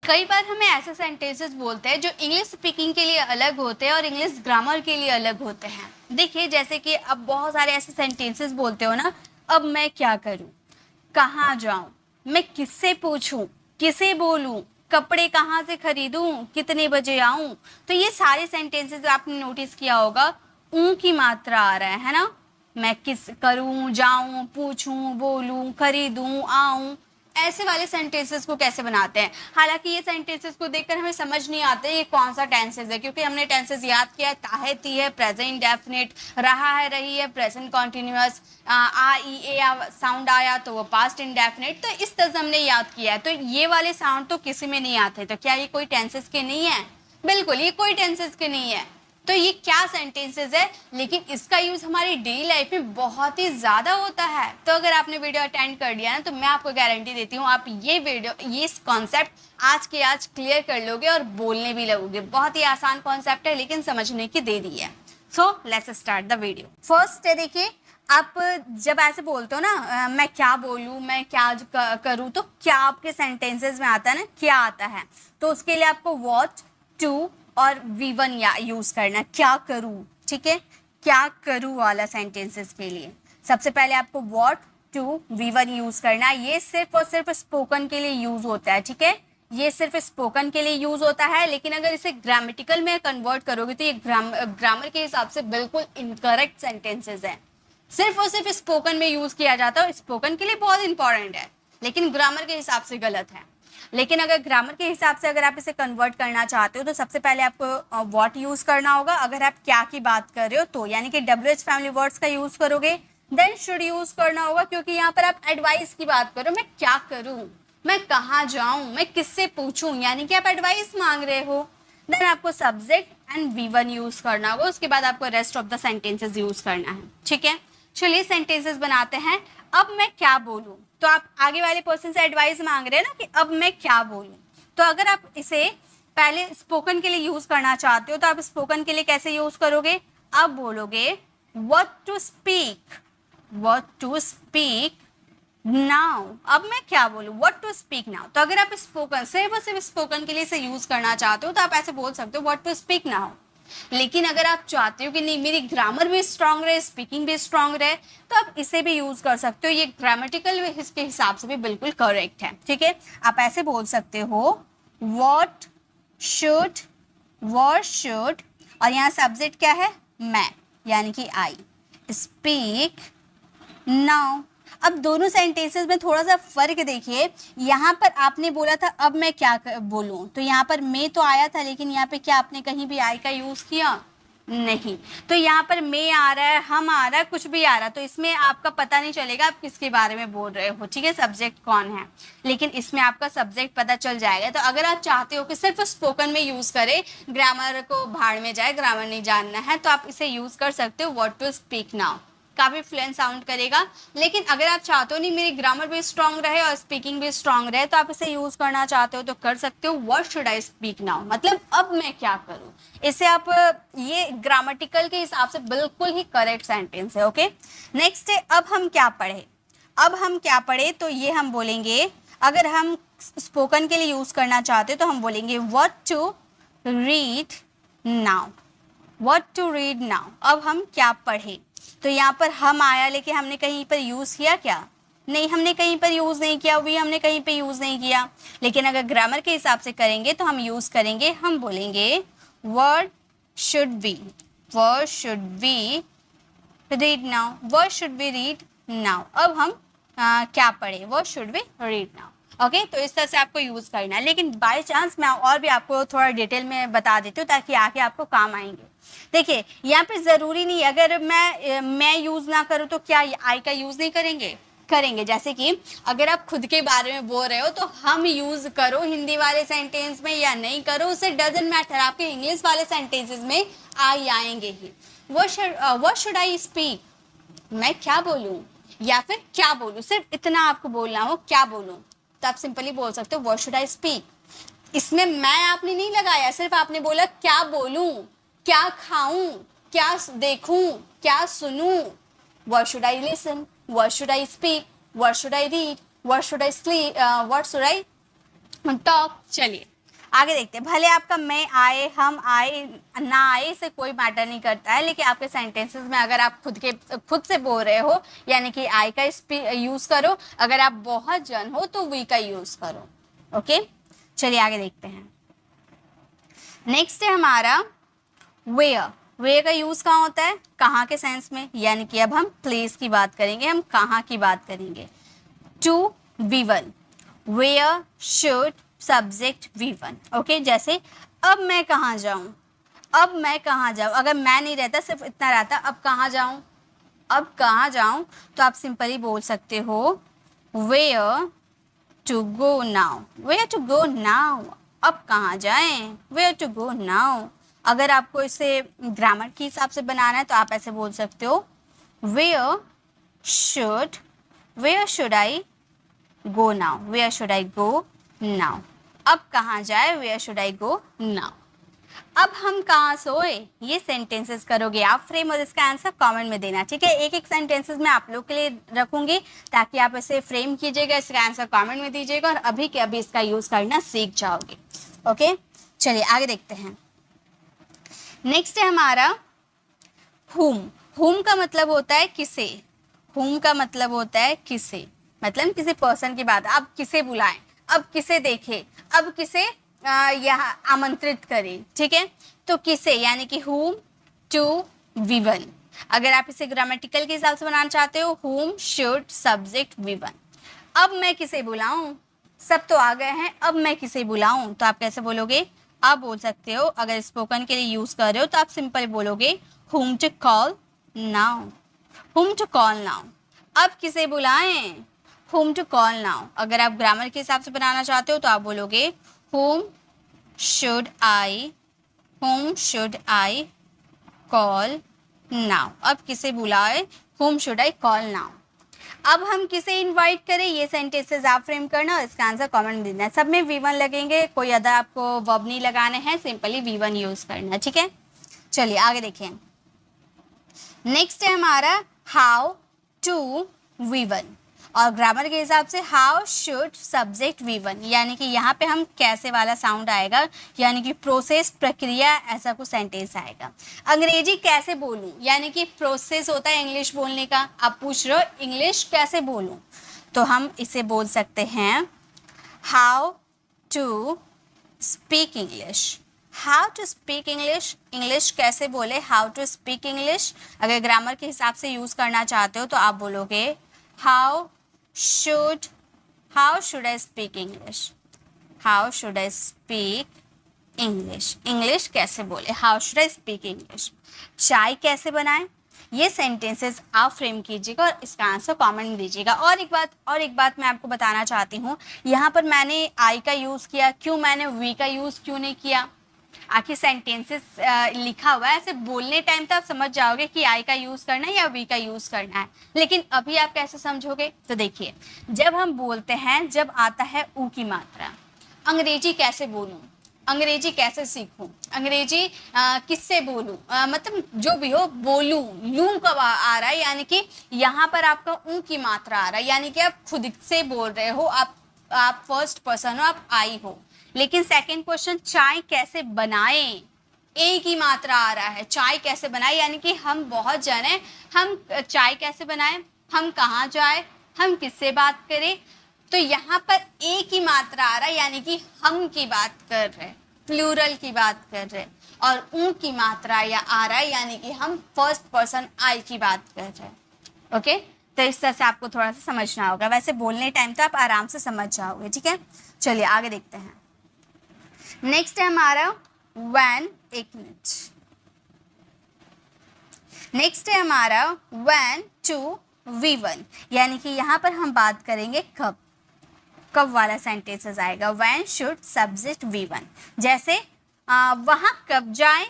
कई बार हमें ऐसे सेंटेंसेस बोलते हैं जो इंग्लिश स्पीकिंग के लिए अलग होते हैं और इंग्लिश ग्रामर के लिए अलग होते हैं। देखिए जैसे कि अब बहुत सारे ऐसे सेंटेंसेस बोलते हो ना, अब मैं क्या करूं, कहाँ जाऊं, मैं किससे पूछूं, किसे बोलूं, कपड़े कहाँ से खरीदूं, कितने बजे आऊं। तो ये सारे सेंटेंसेस आपने नोटिस किया होगा, ऊ की मात्रा आ रहा है ना। मैं किस करूं, जाऊं, पूछूं, बोलूं, खरीदूं, आऊं, ऐसे वाले सेंटेंसेस को कैसे बनाते हैं। हालांकि ये सेंटेंसेस को देखकर हमें समझ नहीं आते ये कौन सा टेंसेस है, क्योंकि हमने टेंसेस याद किया है, था, थी है, प्रेजेंट डेफिनेट, रहा है, रही है, प्रेजेंट कॉन्टिन्यूअस, आ ई ए साउंड आया तो वो पास्ट इंडेफिनेट। तो इस तरह से हमने याद किया है। तो ये वाले साउंड तो किसी में नहीं आते, तो क्या ये कोई टेंसेस के नहीं है? बिल्कुल ये कोई टेंसेस के नहीं है। तो ये क्या सेंटेंसेस है, लेकिन इसका यूज हमारी डेली लाइफ में बहुत ही ज्यादा होता है। तो अगर आपने वीडियो अटेंड कर लिया ना, तो मैं आपको गारंटी देती हूँ आप ये कॉन्सेप्ट आज के आज क्लियर कर लोगे और बोलने भी लगोगे। बहुत ही आसान कॉन्सेप्ट है, लेकिन समझने की देरी है। So let's start the video. First है, देखिए आप जब ऐसे बोलते हो ना, मैं क्या बोलूँ, मैं क्या करूँ, तो क्या आपके सेंटेंसेस में आता है ना, क्या आता है। तो उसके लिए आपको व्हाट, टू और V1 या यूज करना, क्या करूँ, ठीक है। क्या करूँ वाला सेंटेंसेस के लिए सबसे पहले आपको व्हाट, टू, V1 यूज करना। ये सिर्फ और सिर्फ स्पोकन के लिए यूज होता है, ठीक है। ये सिर्फ स्पोकन के लिए यूज होता है, लेकिन अगर इसे ग्रामेटिकल में कन्वर्ट करोगे तो ये ग्रामर के हिसाब से बिल्कुल इनकरेक्ट सेंटेंसेस है। सिर्फ और सिर्फ स्पोकन में यूज किया जाता है, स्पोकन के लिए बहुत इंपॉर्टेंट है, लेकिन ग्रामर के हिसाब से गलत है। लेकिन अगर ग्रामर के हिसाब से अगर आप इसे कन्वर्ट करना चाहते हो तो सबसे पहले आपको व्हाट यूज करना होगा। अगर आप क्या की बात कर रहे हो तो यानी कि WH फैमिली वर्ड्स का यूज करोगे। देन शुड यूज करना होगा, क्योंकि यहाँ पर आप एडवाइस की बात करो, मैं क्या करूं, मैं कहाँ जाऊं, मैं किससे पूछूं, यानी कि आप एडवाइस मांग रहे हो। देन आपको सब्जेक्ट एंड V1 यूज करना होगा। उसके बाद आपको rest of the sentences use करना है, ठीक है। चलिए सेंटेंसेस बनाते हैं। अब मैं क्या बोलूं, तो आप आगे वाले पर्सन से एडवाइस मांग रहे हैं ना कि अब मैं क्या बोलूं। तो अगर आप इसे पहले स्पोकन के लिए यूज करना चाहते हो तो आप स्पोकन के लिए कैसे यूज करोगे? आप बोलोगे what to speak, what to speak now. अब मैं क्या बोलूं, व्हाट टू स्पीक नाउ। तो अगर आप स्पोकन सिर्फ और सिर्फ स्पोकन के लिए इसे यूज करना चाहते हो तो आप ऐसे बोल सकते हो व्हाट टू स्पीक नाउ। लेकिन अगर आप चाहते हो कि नहीं मेरी ग्रामर भी स्ट्रांग रहे, स्पीकिंग भी स्ट्रांग रहे, तो आप इसे भी यूज कर सकते हो। ये ग्रामेटिकल के हिसाब से भी बिल्कुल करेक्ट है, ठीक है। आप ऐसे बोल सकते हो व्हाट शुड, व्हाट शुड, और यहाँ सब्जेक्ट क्या है, मैं, यानी कि आई, स्पीक नाउ। अब दोनों सेंटेंसेस में थोड़ा सा फर्क देखिए। यहाँ पर आपने बोला था अब मैं क्या बोलूं, तो यहाँ पर मैं तो आया था, लेकिन यहाँ पे क्या आपने कहीं भी आई का यूज किया? नहीं। तो यहाँ पर मैं आ रहा है, हम आ रहा है, कुछ भी आ रहा है, तो इसमें आपका पता नहीं चलेगा आप किसके बारे में बोल रहे हो, ठीक है, सब्जेक्ट कौन है। लेकिन इसमें आपका सब्जेक्ट पता चल जाएगा। तो अगर आप चाहते हो कि सिर्फ स्पोकन में यूज करें, ग्रामर को भाड़ में जाए, ग्रामर नहीं जानना है, तो आप इसे यूज कर सकते हो व्हाट टू स्पीक नाउ। काफी फ्लुएंट साउंड करेगा। लेकिन अगर आप चाहते हो नहीं मेरी ग्रामर भी स्ट्रांग रहे और स्पीकिंग भी स्ट्रांग रहे, तो आप इसे यूज करना चाहते हो तो कर सकते हो what should I speak now, मतलब अब मैं क्या करूं। इसे आप ये ग्रामेटिकल के हिसाब से बिल्कुल ही करेक्ट सेंटेंस है, ओके। नेक्स्ट है अब हम क्या पढ़े। अब हम क्या पढ़े, तो ये हम बोलेंगे, अगर हम स्पोकन के लिए यूज करना चाहते हो तो हम बोलेंगे what to read now, what to read now. अब हम क्या पढ़े, तो यहाँ पर हम आया, लेकिन हमने कहीं पर यूज किया क्या? नहीं, हमने कहीं पर यूज नहीं किया, भी हमने कहीं पे यूज नहीं किया। लेकिन अगर ग्रामर के हिसाब से करेंगे तो हम यूज करेंगे, हम बोलेंगे what should be, what should be read now, what should be read now. अब हम क्या पढ़े, what should be read now, okay. तो इस तरह से आपको यूज करना है। लेकिन बाय चांस मैं और भी आपको थोड़ा डिटेल में बता देती हूँ ताकि आगे आपको काम आएंगे। देखिए यहाँ पे जरूरी नहीं, अगर मैं यूज ना करूँ तो क्या आई का यूज नहीं करेंगे? करेंगे। जैसे कि अगर आप खुद के बारे में बोल रहे हो तो हम यूज करो हिंदी वाले सेंटेंस में या नहीं करो, उससे डजंट मैटर, आपके इंग्लिश वाले सेंटेंसेस में आई आएंगे ही। व्हाट शुड आई स्पीक, मैं क्या बोलूं या फिर क्या बोलूं, सिर्फ इतना आपको बोलना हो, क्या बोलूं। तो आप सिंपली बोल सकते हो व्हाट शुड आई स्पीक। इसमें मैं आपने नहीं लगाया, सिर्फ आपने बोला क्या बोलूं, क्या खाऊं, क्या देखूं, क्या सुनूं। What should I listen, what should I speak, what should I read, what should I sleep, what should I talk. चलिए आगे देखते हैं, भले आपका मैं आए, हम आए, ना आए, इसे कोई मैटर नहीं करता है, लेकिन आपके सेंटेंसेस में अगर आप खुद से बोल रहे हो यानी कि आई का यूज करो, अगर आप बहुत जन हो तो वी का यूज करो। ओके, चलिए आगे देखते हैं। नेक्स्ट है हमारा वेयर। वेयर का यूज कहाँ होता है? कहाँ के सेंस में, यानी कि अब हम प्लेस की बात करेंगे, हम कहाँ की बात करेंगे। To V1, where should subject V1। Okay, जैसे अब मैं कहाँ जाऊँ, अब मैं कहाँ जाऊँ, अगर मैं नहीं रहता सिर्फ इतना रहता, अब कहाँ जाऊँ, अब कहाँ जाऊँ, तो आप सिंपली बोल सकते हो where to go now, where to go now, अब कहाँ जाएं, वेयर टू गो नाउ। अगर आपको इसे ग्रामर के हिसाब से बनाना है तो आप ऐसे बोल सकते हो where should I go now, where should I go now, अब कहाँ जाए, where should I go now. अब हम कहाँ सोए, ये सेंटेंसेस करोगे आप फ्रेम और इसका आंसर कमेंट में देना, ठीक है। एक एक सेंटेंसेस मैं आप लोग के लिए रखूंगी ताकि आप इसे फ्रेम कीजिएगा, इसका आंसर कमेंट में दीजिएगा और अभी के अभी इसका यूज करना सीख जाओगे। ओके, चलिए आगे देखते हैं। नेक्स्ट है हमारा whom। whom का मतलब होता है किसे, whom का मतलब होता है किसे, मतलब किसी पर्सन की बात, अब किसे बुलाएं, अब किसे देखें, अब किसे यहाँ आमंत्रित करें, ठीक है। तो किसे यानी कि whom to V1। अगर आप इसे ग्रामेटिकल के हिसाब से बनाना चाहते हो whom should subject V1। अब मैं किसे बुलाऊं, सब तो आ गए हैं, अब मैं किसे बुलाऊं, तो आप कैसे बोलोगे, आप बोल सकते हो अगर स्पोकन के लिए यूज कर रहे हो तो आप सिंपल बोलोगे whom to call now, whom to call now, अब किसे बुलाएं, whom to call now। अगर आप ग्रामर के हिसाब से बनाना चाहते हो तो आप बोलोगे whom should I call now, अब किसे बुलाए, whom should I call now। अब हम किसे इनवाइट करें, ये सेंटेंसेस आप फ्रेम करना और इसका आंसर कमेंट में देना है। सब में V1 लगेंगे, कोई अदर आपको वर्ब नहीं लगाने हैं, सिंपली V1 यूज करना, ठीक है। चलिए आगे देखें। नेक्स्ट है हमारा हाउ टू V1 और ग्रामर के हिसाब से हाउ शुड सब्जेक्ट V1, यानी कि यहाँ पे हम कैसे वाला साउंड आएगा, यानी कि प्रोसेस, प्रक्रिया, ऐसा कुछ सेंटेंस आएगा। अंग्रेजी कैसे बोलूँ, यानी कि प्रोसेस होता है इंग्लिश बोलने का, आप पूछ रहे हो इंग्लिश कैसे बोलूँ, तो हम इसे बोल सकते हैं how to speak English, how to speak English, English कैसे बोले, हाउ टू स्पीक इंग्लिश। अगर ग्रामर के हिसाब से यूज़ करना चाहते हो तो आप बोलोगे how should I speak English, how should I speak English, English कैसे बोले, how should I speak English. चाय कैसे बनाएं, ये सेंटेंसेस आप फ्रेम कीजिएगा और इसका आंसर कमेंट में दीजिएगा। और एक बात मैं आपको बताना चाहती हूँ, यहाँ पर मैंने आई का यूज़ किया, क्यों मैंने वी का यूज़ क्यों नहीं किया, आखिर सेंटेंसेस लिखा हुआ है, ऐसे बोलने टाइम तो आप समझ जाओगे कि आई का यूज़ करना है या वी का यूज़ करना है, लेकिन अभी आप कैसे समझोगे, तो देखिए जब हम बोलते हैं, जब आता है ऊ की मात्रा, अंग्रेजी कैसे बोलूँ, अंग्रेजी कैसे सीखूं, अंग्रेजी किससे बोलूं, मतलब जो भी हो बोलूं, लूं कब आ रहा है, यानी कि यहाँ पर आपका ऊ की मात्रा आ रहा है, यानी कि आप खुद से बोल रहे हो, आप फर्स्ट पर्सन हो, आप आई हो। लेकिन सेकंड क्वेश्चन चाय कैसे बनाएं, ए की मात्रा आ रहा है, चाय कैसे बनाए, यानी कि हम बहुत जन हैं, हम चाय कैसे बनाएं, हम कहाँ जाए, हम किससे बात करें, तो यहाँ पर ए की मात्रा आ रहा है, यानी कि हम की बात कर रहे हैं, प्लूरल की बात कर रहे हैं, और ऊ की मात्रा या आ रहा है, यानी कि हम फर्स्ट पर्सन आई की बात कर रहे हैं। ओके, तो इस तरह से आपको थोड़ा सा समझना होगा, वैसे बोलने टाइम तो आप आराम से समझ जाओगे, ठीक है। चलिए आगे देखते हैं। नेक्स्ट है हमारा व्हेन, एक मिनट, नेक्स्ट है हमारा व्हेन टू V1, यानी कि यहाँ पर हम बात करेंगे कब वाला सेंटेंसेस आएगा, व्हेन शुड सब्जेक्ट V1। जैसे वहाँ कब जाए,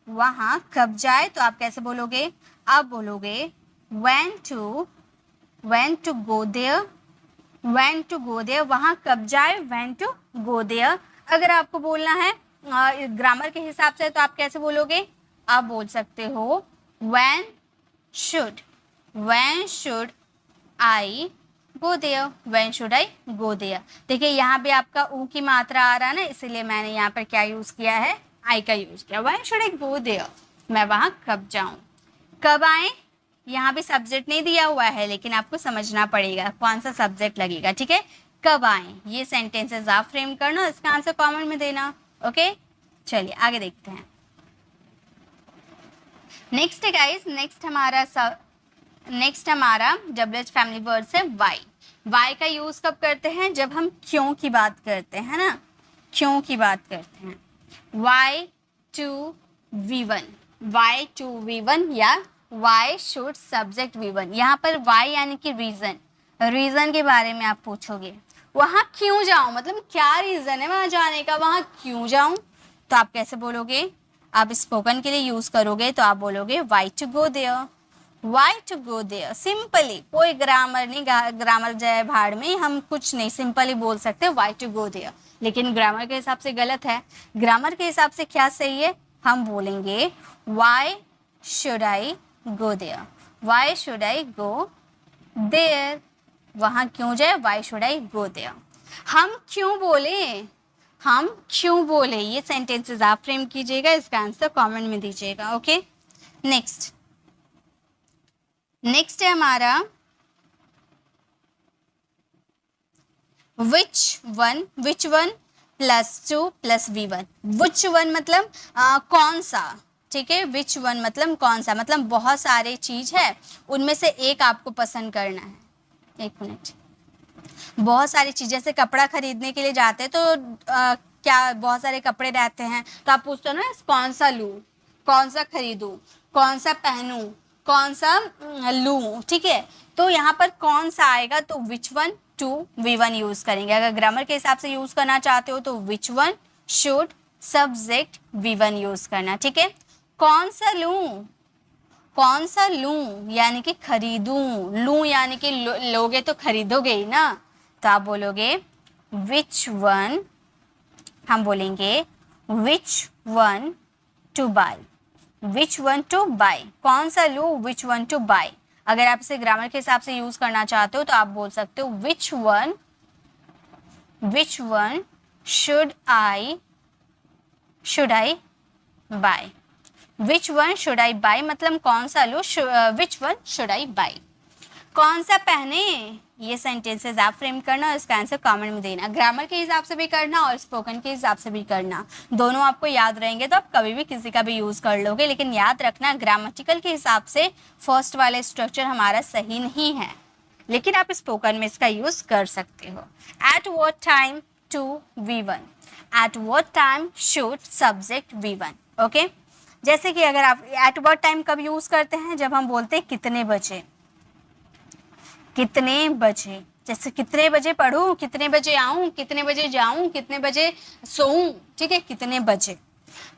वहाँ कब जाए, तो आप कैसे बोलोगे, आप बोलोगे when to go there, when to go there, वहाँ कब जाए, व्हेन टू गो देयर। अगर आपको बोलना है ग्रामर के हिसाब से तो आप कैसे बोलोगे, आप बोल सकते हो when should I go there, when should I go there। देखिए यहाँ पे आपका ऊ की मात्रा आ रहा है ना, इसीलिए मैंने यहाँ पर क्या यूज किया है, आई का यूज किया। when should I go there, मैं वहाँ कब जाऊँ, कब आए। यहाँ पे सब्जेक्ट नहीं दिया हुआ है, लेकिन आपको समझना पड़ेगा कौन सा सब्जेक्ट लगेगा, ठीक है। कब आए, ये सेंटेंसेस आप फ्रेम करना, इसका आंसर कमेंट में देना। ओके, चलिए आगे देखते हैं। नेक्स्ट है गाइस, नेक्स्ट हमारा डबल फैमिली वर्ड्स है वाई। वाई का यूज कब करते हैं, जब हम क्यों की बात करते हैं ना, क्यों की बात करते हैं। Y to V1, Y to V1 या वाई शुड सब्जेक्ट V1। यहाँ पर वाई यानी कि रीजन, रीजन के बारे में आप पूछोगे। वहाँ क्यों जाऊँ, मतलब क्या रीजन है वहाँ जाने का, वहाँ क्यों जाऊँ, तो आप कैसे बोलोगे, आप स्पोकन के लिए यूज करोगे तो आप बोलोगे why to go there, why to go there. Simply, कोई ग्रामर नहीं, ग्रामर जाए भाड़ में, हम कुछ नहीं, सिंपली बोल सकते वाई टू गो देयर। लेकिन ग्रामर के हिसाब से गलत है। ग्रामर के हिसाब से क्या सही है, हम बोलेंगे why should I go there, why should I go there. वहाँ क्यों जाए, why should I go there. हम क्यों बोले, हम क्यों बोले, ये सेंटेंसेस आप फ्रेम कीजिएगा, इसका आंसर कमेंट में दीजिएगा। ओके, नेक्स्ट है हमारा which one +2 + V1। Which one मतलब कौन सा, ठीक है। विच वन मतलब कौन सा, मतलब बहुत सारे चीज है, उनमें से एक आपको पसंद करना है। एक मिनट, बहुत सारी चीज़, जैसे कपड़ा खरीदने के लिए जाते हैं तो क्या बहुत सारे कपड़े रहते हैं, तो आप पूछते हो ना कौन सा लूँ, कौन सा खरीदूँ, कौन सा पहनूँ, कौन सा लूँ, ठीक है। तो यहाँ पर कौन सा आएगा, तो विच वन टू V1 यूज़ करेंगे। अगर ग्रामर के हिसाब से यूज़ करना चाहते हो तो विच one should subject V1 use करना, ठीक है। कौन सा लूँ, कौन सा लूँ यानी कि खरीदूँ, लूँ यानी कि लोगे तो खरीदोगे ही ना, तो आप बोलोगे विच वन, हम बोलेंगे which one to buy, which one to buy, कौन सा लूँ, विच वन टू बाय। अगर आप इसे ग्रामर के हिसाब से यूज करना चाहते हो तो आप बोल सकते हो which one should I buy, which one should I buy मतलब कौन सा लूँ, which one should I buy. कौन सा पहने, ये सेंटेंसेस आप फ्रेम करना और इसका आंसर कमेंट में देना। ग्रामर के हिसाब से भी करना और स्पोकन के हिसाब से भी करना, दोनों आपको याद रहेंगे तो आप कभी भी किसी का भी यूज़ कर लोगे। लेकिन याद रखना ग्रामेटिकल के हिसाब से फर्स्ट वाले स्ट्रक्चर हमारा सही नहीं है, लेकिन आप स्पोकन में इसका यूज़ कर सकते हो। At what time to V1, at what time should subject V1। Okay, जैसे कि अगर आप एट वॉट टाइम कब यूज़ करते हैं, जब हम बोलते हैं कितने बजे, कितने बजे, जैसे कितने बजे पढ़ूं, कितने बजे आऊं, कितने बजे जाऊं, कितने बजे सोऊं, ठीक है, कितने बजे।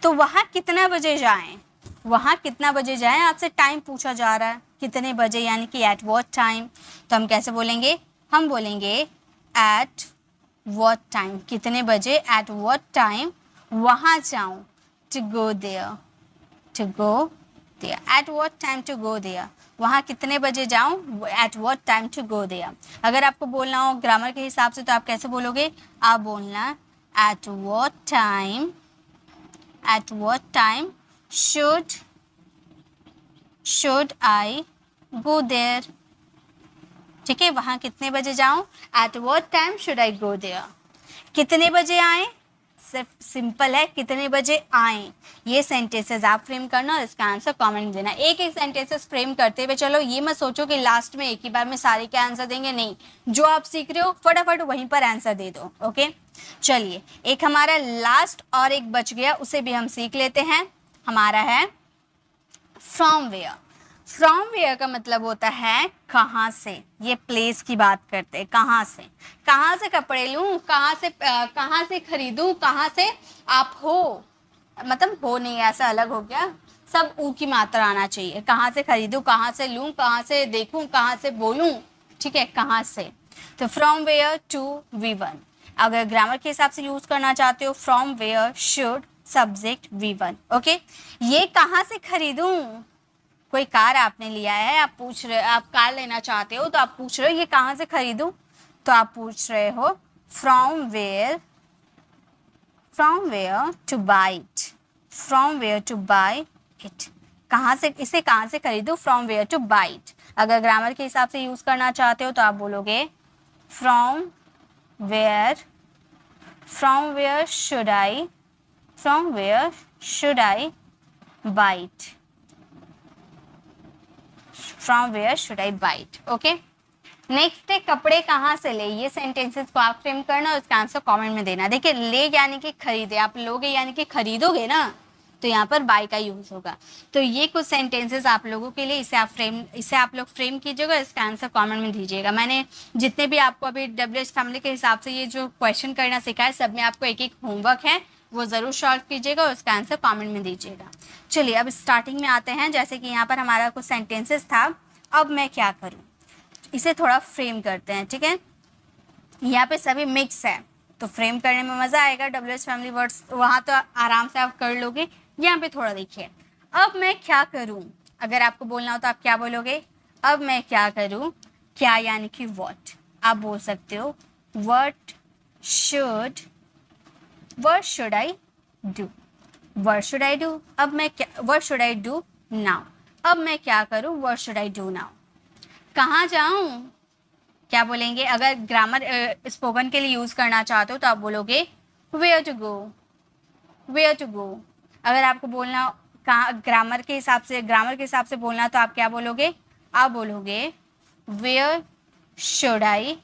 तो वहाँ कितना बजे जाएं, वहाँ कितना बजे जाएं, आपसे टाइम पूछा जा रहा है, कितने बजे यानी कि एट व्हाट टाइम। तो हम कैसे बोलेंगे, हम बोलेंगे एट व्हाट टाइम, कितने बजे, एट व्हाट टाइम वहाँ जाऊं, to go there, to go there, at what time to go there, वहाँ कितने बजे जाऊँ, at what time to go there. अगर आपको बोलना हो ग्रामर के हिसाब से तो आप कैसे बोलोगे, आप बोलना at what time should I go there, ठीक है। वहाँ कितने बजे जाऊँ, at what time should I go there. कितने बजे आए, सिर्फ सिंपल है कितने बजे आए। ये सेंटेंसेस आप फ्रेम करना और इसका आंसर कमेंट देना। एक एक सेंटेंसेस फ्रेम करते हुए चलो, ये मत सोचो कि लास्ट में एक ही बार में सारे के आंसर देंगे, नहीं, जो आप सीख रहे हो फटाफट वहीं पर आंसर दे दो। ओके, चलिए एक हमारा लास्ट और एक बच गया, उसे भी हम सीख लेते हैं। हमारा है फ्रॉम वेयर। फ्रॉम वेयर का मतलब होता है कहाँ से, ये प्लेस की बात करते हैं, कहाँ से कपड़े लूँ, कहाँ से खरीदूँ, कहाँ से आप हो, मतलब हो नहीं, ऐसा अलग हो गया, सब ऊ की मात्रा आना चाहिए। कहाँ से खरीदूँ, कहाँ से लूँ, कहाँ से देखूँ, कहाँ से बोलूँ, ठीक है, कहाँ से। तो फ्रॉम वेयर टू V1। अगर ग्रामर के हिसाब से यूज़ करना चाहते हो, from where should subject V1। Okay, ये कहाँ से खरीदूँ, कोई कार आपने लिया है, आप पूछ रहे, आप कार लेना चाहते हो तो आप पूछ रहे हो ये कहाँ से खरीदूं, तो आप पूछ रहे हो from where to buy it, from where to buy it, कहाँ से, इसे कहाँ से खरीदूं, from where to buy it. अगर ग्रामर के हिसाब से यूज करना चाहते हो तो आप बोलोगे from where should I buy it, from where should I buy it, okay. Next है कपड़े कहाँ से ले, ये सेंटेंसेस को आप फ्रेम करना और उसका आंसर कमेंट में देना। देखिए ले यानी कि खरीदे, आप लोगे यानी कि खरीदोगे ना, तो यहाँ पर बाय का यूज होगा। तो ये कुछ सेंटेंसेस आप लोगों के लिए, इसे आप लोग फ्रेम कीजिएगा, इसका आंसर कमेंट में दीजिएगा। मैंने जितने भी आपको अभी WH फैमिली के हिसाब से ये जो क्वेश्चन करना सिखाया, सब में आपको एक एक होमवर्क है, वो ज़रूर सॉल्व कीजिएगा और उसका आंसर कमेंट में दीजिएगा। चलिए अब स्टार्टिंग में आते हैं। जैसे कि यहाँ पर हमारा कुछ सेंटेंसेस था, अब मैं क्या करूँ, इसे थोड़ा फ्रेम करते हैं, ठीक है। यहाँ पे सभी मिक्स है तो फ्रेम करने में मज़ा आएगा। WH फैमिली वर्ड्स वहाँ तो आराम से आप कर लोगे, यहाँ पे थोड़ा देखिए, अब मैं क्या करूँ। अगर आपको बोलना हो तो आप क्या बोलोगे, अब मैं क्या करूँ, क्या यानी कि व्हाट। आप बोल सकते हो what should I do, what should I do, अब मैं क्या, what should I do now, अब मैं क्या करूँ, what should I do now. कहाँ जाऊँ, क्या बोलेंगे। अगर ग्रामर स्पोकन के लिए यूज़ करना चाहते हो तो आप बोलोगे वेयर टू गो। अगर आपको बोलना कहाँ, ग्रामर के हिसाब से बोलना तो आप क्या बोलोगे, आप बोलोगे वेयर शुड आई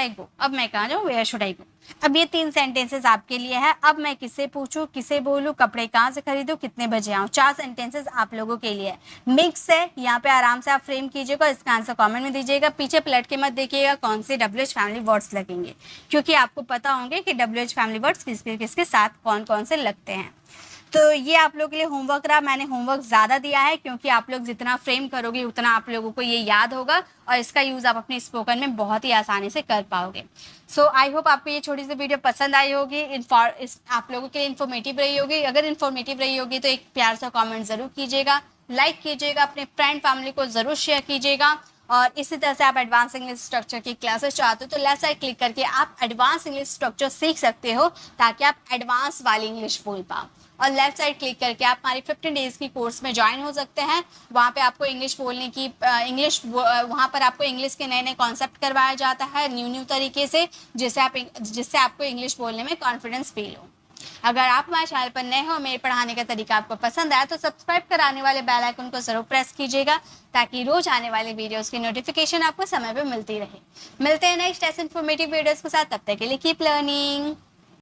गो, अब मैं कहाँ जाऊँ, वेयर शुड आई गो। अब ये 3 सेंटेंसेस आपके लिए है। अब मैं किससे पूछूं, किसे बोलूं, कपड़े कहाँ से खरीदूं, कितने बजे आऊँ। 4 सेंटेंसेस आप लोगों के लिए है। मिक्स है, यहाँ पे आराम से आप फ्रेम कीजिएगा, इसका आंसर कमेंट में दीजिएगा। पीछे पलट के मत देखिएगा कौन से WH फैमिली वर्ड्स लगेंगे, क्योंकि आपको पता होंगे कि WH फैमिली वर्ड्स किसके साथ कौन कौन से लगते हैं। तो ये आप लोगों के लिए होमवर्क रहा। मैंने होमवर्क ज़्यादा दिया है क्योंकि आप लोग जितना फ्रेम करोगे उतना आप लोगों को ये याद होगा और इसका यूज़ आप अपने स्पोकन में बहुत ही आसानी से कर पाओगे। सो आई होप आपको ये छोटी सी वीडियो पसंद आई होगी, आप लोगों के लिए इन्फॉर्मेटिव रही होगी। अगर इन्फॉर्मेटिव रही होगी तो एक प्यार सा कॉमेंट ज़रूर कीजिएगा, लाइक कीजिएगा, अपने फ्रेंड फैमिली को ज़रूर शेयर कीजिएगा। और इसी तरह से आप एडवांस इंग्लिश स्ट्रक्चर की क्लासेस चाहते हो तो लेफ्ट साइड क्लिक करके आप एडवांस इंग्लिश स्ट्रक्चर सीख सकते हो, ताकि आप एडवांस वाली इंग्लिश बोल पाओ। और लेफ्ट साइड क्लिक करके आप हमारी 15 डेज़ की कोर्स में ज्वाइन हो सकते हैं। वहाँ पे आपको इंग्लिश बोलने की वहाँ पर आपको इंग्लिश के नए नए कॉन्सेप्ट करवाया जाता है न्यू तरीके से, जिससे आपको इंग्लिश बोलने में कॉन्फिडेंस फील हो। अगर आप हमारे चैनल पर नए हो, मेरे पढ़ाने का तरीका आपको पसंद आया तो सब्सक्राइब कराने वाले बेल आइकन को जरूर प्रेस कीजिएगा, ताकि रोज आने वाले वीडियोस की नोटिफिकेशन आपको समय पर मिलती रहे। मिलते हैं नेक्स्ट ऐसे इन्फॉर्मेटिव वीडियोस के साथ, तब तक के लिए कीप लर्निंग।